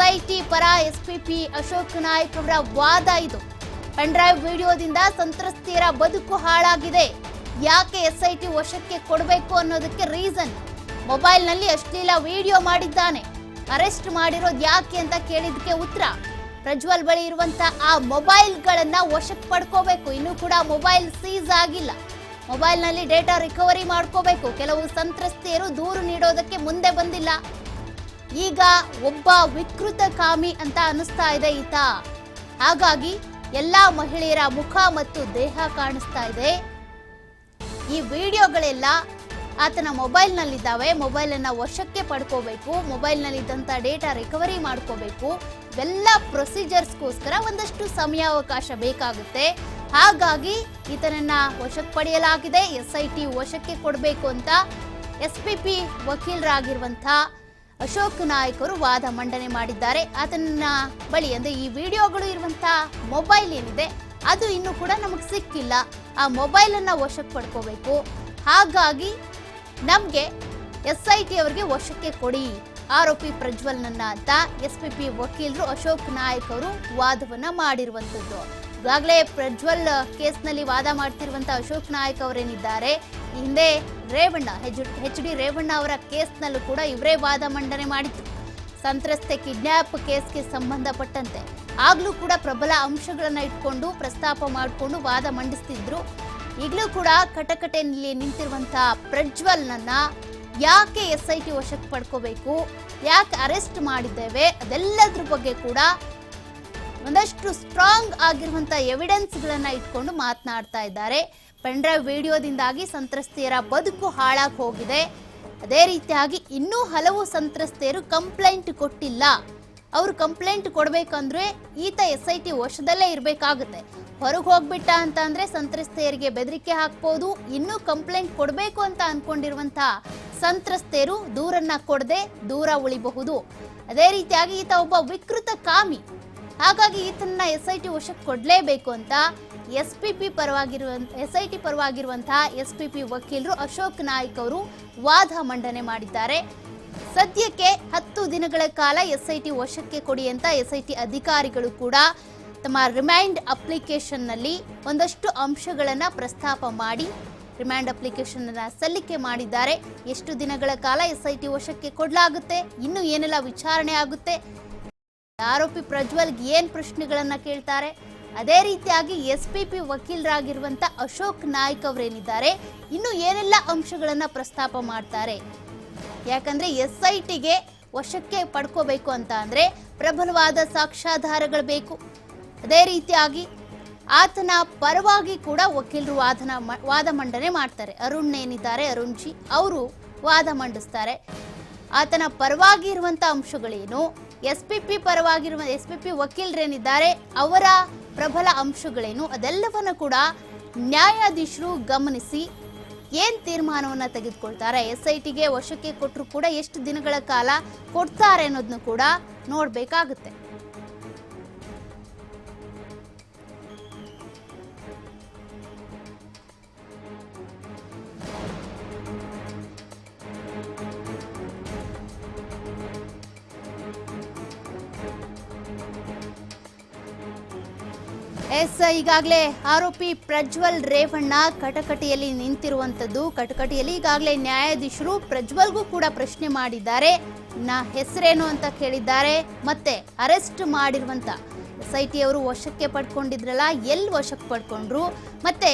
SIT ಪರ spp Ashok Naik ಅವರ ವಾದ ಇದು. ಪೆನ್ಡ್ರೈವ್ ವಿಡಿಯೋದಿಂದ ಸಂತ್ರಸ್ತೆಯರ ಬದುಕು ಹಾಳಾಗಿದೆ. ಯಾಕೆ ಎಸ್ಐಟಿ ವಶಕ್ಕೆ ಕೊಡಬೇಕು ಅನ್ನೋದಕ್ಕೆ ರೀಸನ್. ಮೊಬೈಲ್ನಲ್ಲಿ ಅಶ್ಲೀಲ ವಿಡಿಯೋ ಮಾಡಿದ್ದಾನೆ, ಅರೆಸ್ಟ್ ಮಾಡಿರೋದು ಯಾಕೆ ಅಂತ ಕೇಳಿದಕ್ಕೆ ಉತ್ತರ. ಪ್ರಜ್ವಲ್ ಬಳಿ ಇರುವಂತ ಆ ಮೊಬೈಲ್ಗಳನ್ನ ವಶಕ್ಕೆ ಪಡ್ಕೋಬೇಕು. ಇನ್ನೂ ಕೂಡ ಮೊಬೈಲ್ ಸೀಸ್ ಆಗಿಲ್ಲ. ಮೊಬೈಲ್ನಲ್ಲಿ ಡೇಟಾ ರಿಕವರಿ ಮಾಡ್ಕೋಬೇಕು. ಕೆಲವು ಸಂತ್ರಸ್ತೆಯರು ದೂರು ನೀಡೋದಕ್ಕೆ ಮುಂದೆ ಬಂದಿಲ್ಲ. ಈಗ ಒಬ್ಬ ವಿಕೃತ ಕಾಮಿ ಅಂತ ಅನಿಸ್ತಾ ಇದೆ ಈತ. ಹಾಗಾಗಿ ಎಲ್ಲಾ ಮಹಿಳೆಯರ ಮುಖ ಮತ್ತು ದೇಹ ಕಾಣಿಸ್ತಾ ಇದೆ. ಈ ವಿಡಿಯೋಗಳೆಲ್ಲ ಆತನ ಮೊಬೈಲ್ನಲ್ಲಿದ್ದಾವೆ. ಮೊಬೈಲನ್ನು ವಶಕ್ಕೆ ಪಡ್ಕೋಬೇಕು, ಮೊಬೈಲ್ನಲ್ಲಿದ್ದಂಥ ಡೇಟಾ ರಿಕವರಿ ಮಾಡ್ಕೋಬೇಕು. ಇವೆಲ್ಲ ಪ್ರೊಸೀಜರ್ಸ್ಗೋಸ್ಕರ ಒಂದಷ್ಟು ಸಮಯಾವಕಾಶ ಬೇಕಾಗುತ್ತೆ. ಹಾಗಾಗಿ ಈತನನ್ನ ವಶಕ್ಕೆ ಪಡೆಯಲಾಗಿದೆ. ಎಸ್ಐಟಿ ವಶಕ್ಕೆ ಕೊಡಬೇಕು ಅಂತ ಎಸ್ಪಿಪಿ ವಕೀಲರಾಗಿರುವಂಥ ಅಶೋಕ್ ನಾಯ್ಕ್ ಅವರು ವಾದ ಮಂಡನೆ ಮಾಡಿದ್ದಾರೆ. ಆತನ ಬಳಿ ಅಂದ್ರೆ ಈ ವಿಡಿಯೋಗಳು ಇರುವಂಥ ಮೊಬೈಲ್ ಏನಿದೆ ಅದು ಇನ್ನೂ ಕೂಡ ನಮಗೆ ಸಿಕ್ಕಿಲ್ಲ. ಆ ಮೊಬೈಲನ್ನು ವಶಕ್ಕೆ ಪಡ್ಕೋಬೇಕು. ಹಾಗಾಗಿ ನಮಗೆ ಎಸ್ಐಟಿ ಅವರಿಗೆ ವಶಕ್ಕೆ ಕೊಡಿ ಆರೋಪಿ ಪ್ರಜ್ವಲ್ನನ್ನ ಅಂತ ಎಸ್ಪಿಪಿ ವಕೀಲರು ಅಶೋಕ್ ನಾಯ್ಕ್ ಅವರು ವಾದವನ್ನ ಮಾಡಿರುವಂಥದ್ದು. ಈಗಾಗಲೇ ಪ್ರಜ್ವಲ್ ಕೇಸ್ನಲ್ಲಿ ವಾದ ಮಾಡ್ತಿರುವಂತ ಅಶೋಕ್ ನಾಯ್ಕ್ ಅವರೇನಿದ್ದಾರೆ, ಹಿಂದೆ ರೇವಣ್ಣ ಎಚ್ ಡಿ ರೇವಣ್ಣ ಅವರ ಕೇಸ್ನಲ್ಲೂ ಕೂಡ ಇವರೇ ವಾದ ಮಂಡನೆ ಮಾಡಿತ್ತು. ಸಂತ್ರಸ್ತೆ ಕಿಡ್ನ್ಯಾಪ್ ಕೇಸ್ಗೆ ಸಂಬಂಧಪಟ್ಟಂತೆ ಆಗ್ಲೂ ಕೂಡ ಪ್ರಬಲ ಅಂಶಗಳನ್ನ ಇಟ್ಕೊಂಡು ಪ್ರಸ್ತಾಪ ಮಾಡಿಕೊಂಡು ವಾದ ಮಂಡಿಸ್ತಿದ್ರು. ಈಗಲೂ ಕೂಡ ಕಟಕಟೆಯಲ್ಲಿ ನಿಂತಿರುವಂತಹ ಪ್ರಜ್ವಲ್ನನ್ನ ಯಾಕೆ ಎಸ್ಐಟಿ ವಶಕ್ಕೆ ಪಡ್ಕೋಬೇಕು, ಯಾಕೆ ಅರೆಸ್ಟ್ ಮಾಡಿದ್ದೇವೆ, ಅದೆಲ್ಲದ್ರ ಬಗ್ಗೆ ಕೂಡ ಒಂದಷ್ಟು ಸ್ಟ್ರಾಂಗ್ ಆಗಿರುವಂತ ಎವಿಡೆನ್ಸ್ಗಳನ್ನ ಇಟ್ಕೊಂಡು ಮಾತನಾಡ್ತಾ ಇದ್ದಾರೆ. ಪೆನ್ಡ್ರೈವ್ ವಿಡಿಯೋದಿಂದಾಗಿ ಸಂತ್ರಸ್ತೆಯರ ಬದುಕು ಹಾಳಾಗಿ ಹೋಗಿದೆ. ಅದೇ ರೀತಿಯಾಗಿ ಇನ್ನೂ ಹಲವು ಸಂತ್ರಸ್ತೆಯರು ಕಂಪ್ಲೇಂಟ್ ಕೊಟ್ಟಿಲ್ಲ. ಅವರು ಕಂಪ್ಲೇಂಟ್ ಕೊಡ್ಬೇಕಂದ್ರೆ ಈತ ಎಸ್ಐಟಿ ವಶದಲ್ಲೇ ಇರಬೇಕಾಗುತ್ತೆ. ಹೊರಗೆ ಹೋಗ್ಬಿಟ್ಟ ಅಂತ ಅಂದ್ರೆ ಸಂತ್ರಸ್ತೆಯರಿಗೆ ಬೆದರಿಕೆ ಹಾಕ್ಬೋದು. ಇನ್ನೂ ಕಂಪ್ಲೇಂಟ್ ಕೊಡಬೇಕು ಅಂತ ಅನ್ಕೊಂಡಿರುವಂತ ಸಂತ್ರಸ್ತೆಯರು ದೂರನ್ನ ಕೊಡದೆ ದೂರ ಉಳಿಬಹುದು. ಅದೇ ರೀತಿಯಾಗಿ ಈತ ಒಬ್ಬ ವಿಕೃತ ಕಾಮಿ. ಹಾಗಾಗಿ ಈತನ್ನ ಎಸ್ಐಟಿ ವಶಕ್ಕೆ ಕೊಡಲೇಬೇಕು ಅಂತ ಎಸ್ಐಟಿ ಪರವಾಗಿರುವಂತಹ ಎಸ್ಪಿಪಿ ವಕೀಲರು ಅಶೋಕ್ ನಾಯ್ಕ್ ಅವರು ವಾದ ಮಂಡನೆ ಮಾಡಿದ್ದಾರೆ. ಸದ್ಯಕ್ಕೆ 10 ದಿನಗಳ ಕಾಲ ಎಸ್ಐಟಿ ವಶಕ್ಕೆ ಕೊಡಿ ಅಂತ ಎಸ್ಐಟಿ ಅಧಿಕಾರಿಗಳು ಕೂಡ ತಮ್ಮ ರಿಮೈಂಡ್ ಅಪ್ಲಿಕೇಶನ್ನಲ್ಲಿ ಒಂದಷ್ಟು ಅಂಶಗಳನ್ನು ಪ್ರಸ್ತಾಪ ಮಾಡಿ ರಿಮೈಂಡ್ ಅಪ್ಲಿಕೇಶನ್ ಅನ್ನು ಸಲ್ಲಿಕೆ ಮಾಡಿದ್ದಾರೆ. ಎಷ್ಟು ದಿನಗಳ ಕಾಲ ಎಸ್ಐಟಿ ವಶಕ್ಕೆ ಕೊಡಲಾಗುತ್ತೆ, ಇನ್ನು ಏನೆಲ್ಲ ವಿಚಾರಣೆ ಆಗುತ್ತೆ, ಆರೋಪಿ ಪ್ರಜ್ವಲ್ಗೆ ಏನ್ ಪ್ರಶ್ನೆಗಳನ್ನ ಕೇಳ್ತಾರೆ, ಅದೇ ರೀತಿಯಾಗಿ ಎಸ್ಪಿಪಿ ವಕೀಲರಾಗಿರುವಂತ ಅಶೋಕ್ ನಾಯ್ಕ್ ಅವರೇನಿದ್ದಾರೆ ಇನ್ನು ಏನೆಲ್ಲ ಅಂಶಗಳನ್ನ ಪ್ರಸ್ತಾಪ ಮಾಡ್ತಾರೆ. ಯಾಕಂದ್ರೆ ಎಸ್ಐಟಿಗೆ ವಶಕ್ಕೆ ಪಡ್ಕೋಬೇಕು ಅಂತ ಅಂದ್ರೆ ಪ್ರಬಲವಾದ ಸಾಕ್ಷ್ಯಾಧಾರಗಳು ಬೇಕು. ಅದೇ ರೀತಿಯಾಗಿ ಆತನ ಪರವಾಗಿ ಕೂಡ ವಕೀಲರು ವಾದ ಮಂಡನೆ ಮಾಡ್ತಾರೆ. ಅರುಣ್ ಏನಿದ್ದಾರೆ, ಅರುಣ್ ಜಿ ಅವರು ವಾದ ಮಂಡಿಸ್ತಾರೆ. ಆತನ ಪರವಾಗಿ ಇರುವಂತ ಅಂಶಗಳೇನು, ಎಸ್ಪಿಪಿ ವಕೀಲರೇನಿದ್ದಾರೆ ಅವರ ಪ್ರಬಲ ಅಂಶಗಳೇನು, ಅದೆಲ್ಲವನ್ನ ಕೂಡ ನ್ಯಾಯಾಧೀಶರು ಗಮನಿಸಿ ಏನ್ ತೀರ್ಮಾನವನ್ನ ತೆಗೆದುಕೊಳ್ತಾರೆ. ಎಸ್ಐಟಿಗೆ ವಶಕ್ಕೆ ಕೊಟ್ಟರು ಕೂಡ ಎಷ್ಟು ದಿನಗಳ ಕಾಲ ಕೊಡ್ತಾರೆ ಅನ್ನೋದನ್ನು ಕೂಡ ನೋಡ್ಬೇಕಾಗುತ್ತೆ. ಈಗಾಗಲೇ ಆರೋಪಿ ಪ್ರಜ್ವಲ್ ರೇವಣ್ಣ ಕಟಕಟೆಯಲ್ಲಿ ನಿಂತಿರುವಂತದ್ದು. ಕಟಕಟೆಯಲ್ಲಿ ಈಗಾಗಲೇ ನ್ಯಾಯಾಧೀಶರು ಪ್ರಜ್ವಲ್ಗೂ ಕೂಡ ಪ್ರಶ್ನೆ ಮಾಡಿದ್ದಾರೆ. ಹೆಸರೇನು ಅಂತ ಕೇಳಿದ್ದಾರೆ. ಮತ್ತೆ ಅರೆಸ್ಟ್ ಮಾಡಿರುವಂತ ಎಸ್ಐಟಿ ಅವರು ವಶಕ್ಕೆ ಪಡ್ಕೊಂಡಿದ್ರಲ್ಲ, ಎಲ್ಲಿ ವಶಕ್ಕೆ ಪಡ್ಕೊಂಡ್ರು, ಮತ್ತೆ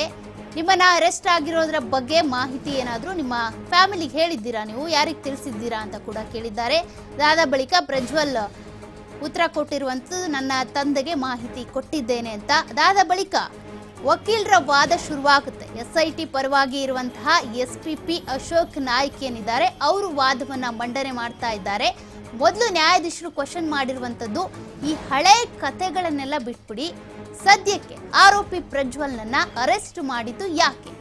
ನಿಮ್ಮನ್ನ ಅರೆಸ್ಟ್ ಆಗಿರೋದ್ರ ಬಗ್ಗೆ ಮಾಹಿತಿ ಏನಾದರೂ ನಿಮ್ಮ ಫ್ಯಾಮಿಲಿಗೆ ಹೇಳಿದ್ದೀರಾ, ನೀವು ಯಾರಿಗೆ ತಿಳಿಸಿದ್ದೀರಾ ಅಂತ ಕೂಡ ಕೇಳಿದ್ದಾರೆ. ಅದಾದ ಬಳಿಕ ಪ್ರಜ್ವಲ್ ಉತ್ತರ ಕೊಟ್ಟಿರುವಂಥದ್ದು, ನನ್ನ ತಂದೆಗೆ ಮಾಹಿತಿ ಕೊಟ್ಟಿದ್ದೇನೆ ಅಂತ. ಅದಾದ ಬಳಿಕ ವಕೀಲರ ವಾದ ಶುರುವಾಗುತ್ತೆ. ಎಸ್ಐಟಿ ಪರವಾಗಿ ಇರುವಂತಹ ಎಸ್ಪಿಪಿ ಅಶೋಕ್ ನಾಯ್ಕ್ ಏನಿದ್ದಾರೆ ಅವರು ವಾದವನ್ನ ಮಂಡನೆ ಮಾಡ್ತಾ ಇದ್ದಾರೆ. ಮೊದಲು ನ್ಯಾಯಾಧೀಶರು ಕ್ವಶನ್ ಮಾಡಿರುವಂಥದ್ದು, ಈ ಹಳೆ ಕಥೆಗಳನ್ನೆಲ್ಲ ಬಿಟ್ಬಿಡಿ, ಸದ್ಯಕ್ಕೆ ಆರೋಪಿ ಪ್ರಜ್ವಲ್ನನ್ನ ಅರೆಸ್ಟ್ ಮಾಡಿದ್ದು ಯಾಕೆ,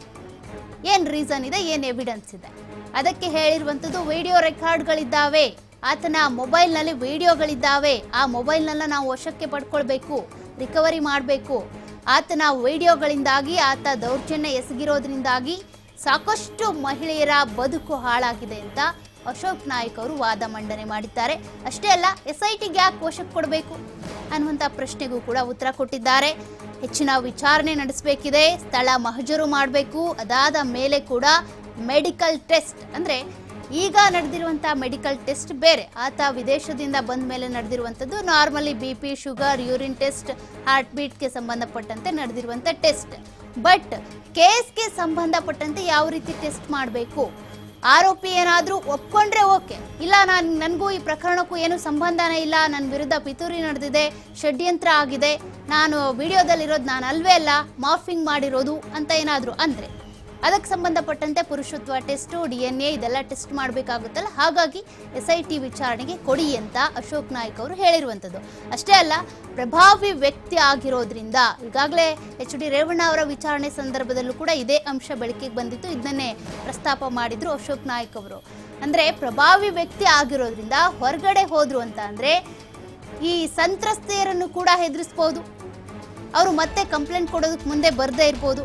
ಏನ್ ರೀಸನ್ ಇದೆ, ಏನ್ ಎವಿಡೆನ್ಸ್ ಇದೆ. ಅದಕ್ಕೆ ಹೇಳಿರುವಂಥದ್ದು ವಿಡಿಯೋ ರೆಕಾರ್ಡ್ಗಳಿದ್ದಾವೆ, ಆತನ ಮೊಬೈಲ್ನಲ್ಲಿ ವಿಡಿಯೋಗಳಿದ್ದಾವೆ. ಆ ಮೊಬೈಲ್ನೆಲ್ಲ ನಾವು ವಶಕ್ಕೆ ಪಡ್ಕೊಳ್ಬೇಕು, ರಿಕವರಿ ಮಾಡಬೇಕು. ಆತನ ವಿಡಿಯೋಗಳಿಂದಾಗಿ ಆತ ದೌರ್ಜನ್ಯ ಎಸಗಿರೋದ್ರಿಂದಾಗಿ ಸಾಕಷ್ಟು ಮಹಿಳೆಯರ ಬದುಕು ಹಾಳಾಗಿದೆ ಅಂತ ಅಶೋಕ್ ನಾಯ್ಕ್ ಅವರು ವಾದ ಮಂಡನೆ ಮಾಡಿದ್ದಾರೆ. ಅಷ್ಟೇ ಅಲ್ಲ, SITಗೆ ಯಾಕೆ ವಶಕ್ಕೆ ಕೊಡಬೇಕು ಅನ್ನುವಂಥ ಪ್ರಶ್ನೆಗೂ ಕೂಡ ಉತ್ತರ ಕೊಟ್ಟಿದ್ದಾರೆ. ಹೆಚ್ಚಿನ ವಿಚಾರಣೆ ನಡೆಸಬೇಕಿದೆ, ಸ್ಥಳ ಮಹಜರು ಮಾಡಬೇಕು, ಅದಾದ ಮೇಲೆ ಕೂಡ ಮೆಡಿಕಲ್ ಟೆಸ್ಟ್, ಅಂದರೆ ಈಗ ನಡೆದಿರುವಂಥ ಮೆಡಿಕಲ್ ಟೆಸ್ಟ್ ಬೇರೆ, ಆತ ವಿದೇಶದಿಂದ ಬಂದ ಮೇಲೆ ನಡೆದಿರುವಂಥದ್ದು normally BP, sugar, urine test, heart ಬೀಟ್ಗೆ ಸಂಬಂಧಪಟ್ಟಂತೆ ನಡೆದಿರುವಂಥ ಟೆಸ್ಟ್. ಬಟ್ ಕೇಸ್ಗೆ ಸಂಬಂಧಪಟ್ಟಂತೆ ಯಾವ ರೀತಿ ಟೆಸ್ಟ್ ಮಾಡಬೇಕು, ಆರೋಪಿ ಏನಾದರೂ ಒಪ್ಕೊಂಡ್ರೆ ಓಕೆ, ಇಲ್ಲ ನನಗೂ ಈ ಪ್ರಕರಣಕ್ಕೂ ಏನು ಸಂಬಂಧನೇ ಇಲ್ಲ, ನನ್ನ ವಿರುದ್ಧ ಪಿತೂರಿ ನಡೆದಿದೆ, ಷಡ್ಯಂತ್ರ ಆಗಿದೆ, ನಾನು ವಿಡಿಯೋದಲ್ಲಿರೋದು ನಾನು ಅಲ್ವೇ ಅಲ್ಲ, ಮಾರ್ಫಿಂಗ್ ಮಾಡಿರೋದು ಅಂತ ಏನಾದರೂ ಅಂದರೆ ಅದಕ್ಕೆ ಸಂಬಂಧಪಟ್ಟಂತೆ ಪುರುಷತ್ವ ಟೆಸ್ಟು, DNA ಇದೆಲ್ಲ ಟೆಸ್ಟ್ ಮಾಡಬೇಕಾಗುತ್ತಲ್ಲ, ಹಾಗಾಗಿ SIT ವಿಚಾರಣೆಗೆ ಕೊಡಿ ಅಂತ ಅಶೋಕ್ ನಾಯ್ಕ್ ಅವರು ಹೇಳಿರುವಂಥದ್ದು. ಅಷ್ಟೇ ಅಲ್ಲ, ಪ್ರಭಾವಿ ವ್ಯಕ್ತಿ ಆಗಿರೋದ್ರಿಂದ ಈಗಾಗಲೇ HD ರೇವಣ್ಣ ಅವರ ವಿಚಾರಣೆ ಸಂದರ್ಭದಲ್ಲೂ ಕೂಡ ಇದೇ ಅಂಶ ಬೆಳಕಿಗೆ ಬಂದಿತ್ತು, ಇದನ್ನೇ ಪ್ರಸ್ತಾಪ ಮಾಡಿದ್ರು ಅಶೋಕ್ ನಾಯ್ಕ್ ಅವರು. ಅಂದರೆ ಪ್ರಭಾವಿ ವ್ಯಕ್ತಿ ಆಗಿರೋದ್ರಿಂದ ಹೊರಗಡೆ ಹೋದ್ರು ಅಂತ ಅಂದರೆ ಈ ಸಂತ್ರಸ್ತೆಯರನ್ನು ಕೂಡ ಹೆದರಿಸ್ಬೋದು, ಅವರು ಮತ್ತೆ ಕಂಪ್ಲೇಂಟ್ ಕೊಡೋದಕ್ಕೆ ಮುಂದೆ ಬರದೇ ಇರ್ಬೋದು.